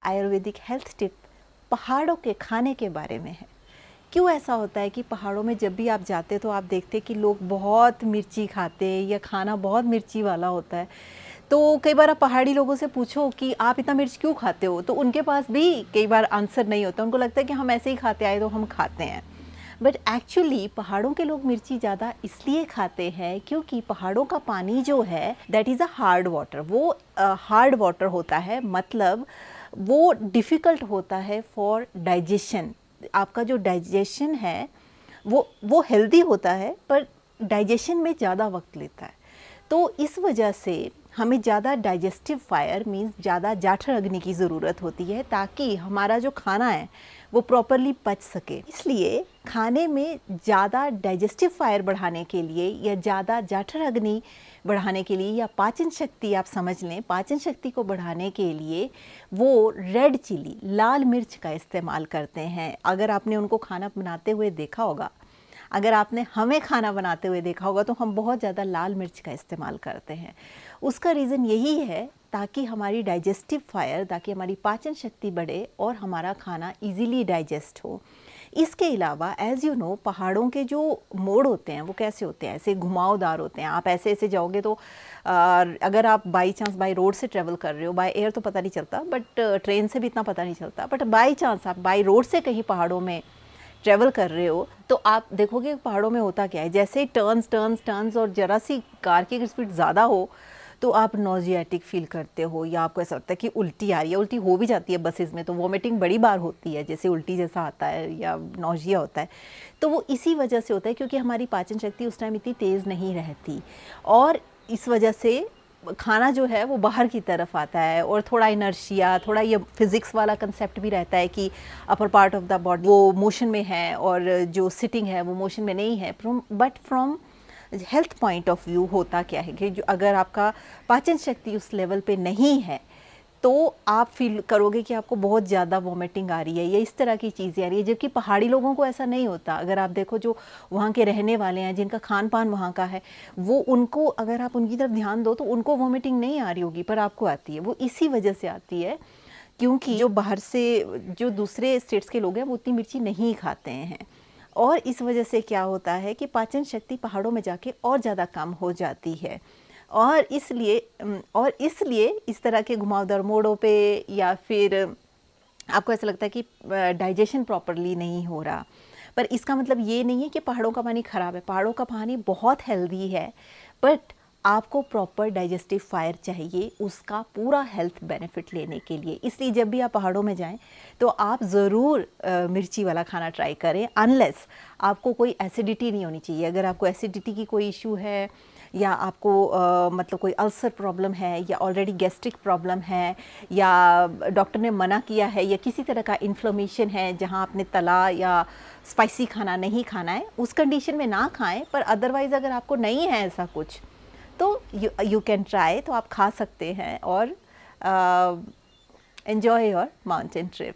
Ayurvedic health tip पहाड़ों के खाने के बारे में है। क्यों ऐसा होता है कि पहाड़ों में जब भी आप जाते तो आप देखते कि लोग बहुत मिर्ची खाते हैं या खाना बहुत मिर्ची वाला होता है। तो कई बार आप पहाड़ी लोगों से पूछो कि आप इतना मिर्च क्यों खाते हो, तो उनके पास भी कई बार आंसर नहीं होता। उनको लगता है कि हम ऐसे ही खाते आए तो हम खाते हैं। बट एक्चुअली पहाड़ों के लोग मिर्ची ज़्यादा इसलिए खाते हैं क्योंकि पहाड़ों का पानी जो है that is a hard water. वो हार्ड वाटर होता है, मतलब वो डिफ़िकल्ट होता है फॉर डाइजेशन। आपका जो डाइजेशन है वो हेल्दी होता है, पर डाइजेशन में ज़्यादा वक्त लेता है। तो इस वजह से हमें ज़्यादा डाइजेस्टिव फायर मीन्स ज़्यादा जाठर अग्नि की ज़रूरत होती है ताकि हमारा जो खाना है वो प्रॉपरली पच सके। इसलिए खाने में ज़्यादा डाइजेस्टिव फायर बढ़ाने के लिए या ज़्यादा जाठर अग्नि बढ़ाने के लिए या पाचन शक्ति, आप समझ लें, पाचन शक्ति को बढ़ाने के लिए वो रेड चिली, लाल मिर्च का इस्तेमाल करते हैं। अगर आपने उनको खाना बनाते हुए देखा होगा, अगर आपने हमें खाना बनाते हुए देखा होगा, तो हम बहुत ज़्यादा लाल मिर्च का इस्तेमाल करते हैं। उसका रीज़न यही है ताकि हमारी डाइजेस्टिव फायर, ताकि हमारी पाचन शक्ति बढ़े और हमारा खाना इजीली डाइजेस्ट हो। इसके अलावा एज़ यू नो, पहाड़ों के जो मोड़ होते हैं वो कैसे होते हैं, ऐसे घुमावदार होते हैं। आप ऐसे ऐसे जाओगे तो अगर आप बाई चांस बाई रोड से ट्रैवल कर रहे हो, बाय एयर तो पता नहीं चलता, बट ट्रेन से भी इतना पता नहीं चलता, बट बाई चांस आप बाई रोड से कहीं पहाड़ों में ट्रैवल कर रहे हो तो आप देखोगे पहाड़ों में होता क्या है, जैसे ही टर्न्स टर्न्स टर्न्स और ज़रा सी कार की स्पीड ज़्यादा हो तो आप नॉजियाटिक फील करते हो, या आपको ऐसा लगता है कि उल्टी आ रही है। उल्टी हो भी जाती है बसेस में, तो वॉमिटिंग बड़ी बार होती है, जैसे उल्टी जैसा आता है या नॉजिया होता है। तो वो इसी वजह से होता है क्योंकि हमारी पाचन शक्ति उस टाइम इतनी तेज़ नहीं रहती, और इस वजह से खाना जो है वो बाहर की तरफ आता है। और थोड़ा इनर्शिया, थोड़ा ये फिज़िक्स वाला कंसेप्ट भी रहता है कि upper part of the body वो मोशन में है और जो सिटिंग है वो मोशन में नहीं है। But from health point of view होता क्या है कि जो अगर आपका पाचन शक्ति उस लेवल पे नहीं है तो आप फील करोगे कि आपको बहुत ज़्यादा वॉमिटिंग आ रही है या इस तरह की चीज़ें आ रही है, जबकि पहाड़ी लोगों को ऐसा नहीं होता। अगर आप देखो जो वहाँ के रहने वाले हैं, जिनका खान पान वहाँ का है, वो उनको अगर आप उनकी तरफ ध्यान दो तो उनको वॉमिटिंग नहीं आ रही होगी, पर आपको आती है। वो इसी वजह से आती है क्योंकि जो बाहर से जो दूसरे स्टेट्स के लोग हैं वो उतनी मिर्ची नहीं खाते हैं, और इस वजह से क्या होता है कि पाचन शक्ति पहाड़ों में जाके और ज़्यादा कम हो जाती है। और इसलिए इस तरह के घुमावदार मोड़ों पे या फिर आपको ऐसा लगता है कि डाइजेशन प्रॉपरली नहीं हो रहा। पर इसका मतलब ये नहीं है कि पहाड़ों का पानी ख़राब है। पहाड़ों का पानी बहुत हेल्दी है, बट आपको प्रॉपर डाइजेस्टिव फायर चाहिए उसका पूरा हेल्थ बेनिफिट लेने के लिए। इसलिए जब भी आप पहाड़ों में जाएं तो आप ज़रूर मिर्ची वाला खाना ट्राई करें, अनलेस आपको कोई एसिडिटी नहीं होनी चाहिए। अगर आपको एसिडिटी की कोई इशू है या आपको मतलब कोई अल्सर प्रॉब्लम है या ऑलरेडी गैस्ट्रिक प्रॉब्लम है या डॉक्टर ने मना किया है या किसी तरह का इन्फ्लेमेशन है जहां आपने तला या स्पाइसी खाना नहीं खाना है, उस कंडीशन में ना खाएं। पर अदरवाइज़ अगर आपको नहीं है ऐसा कुछ तो यू कैन ट्राई, तो आप खा सकते हैं और एन्जॉय योर माउंटेन ट्रिप।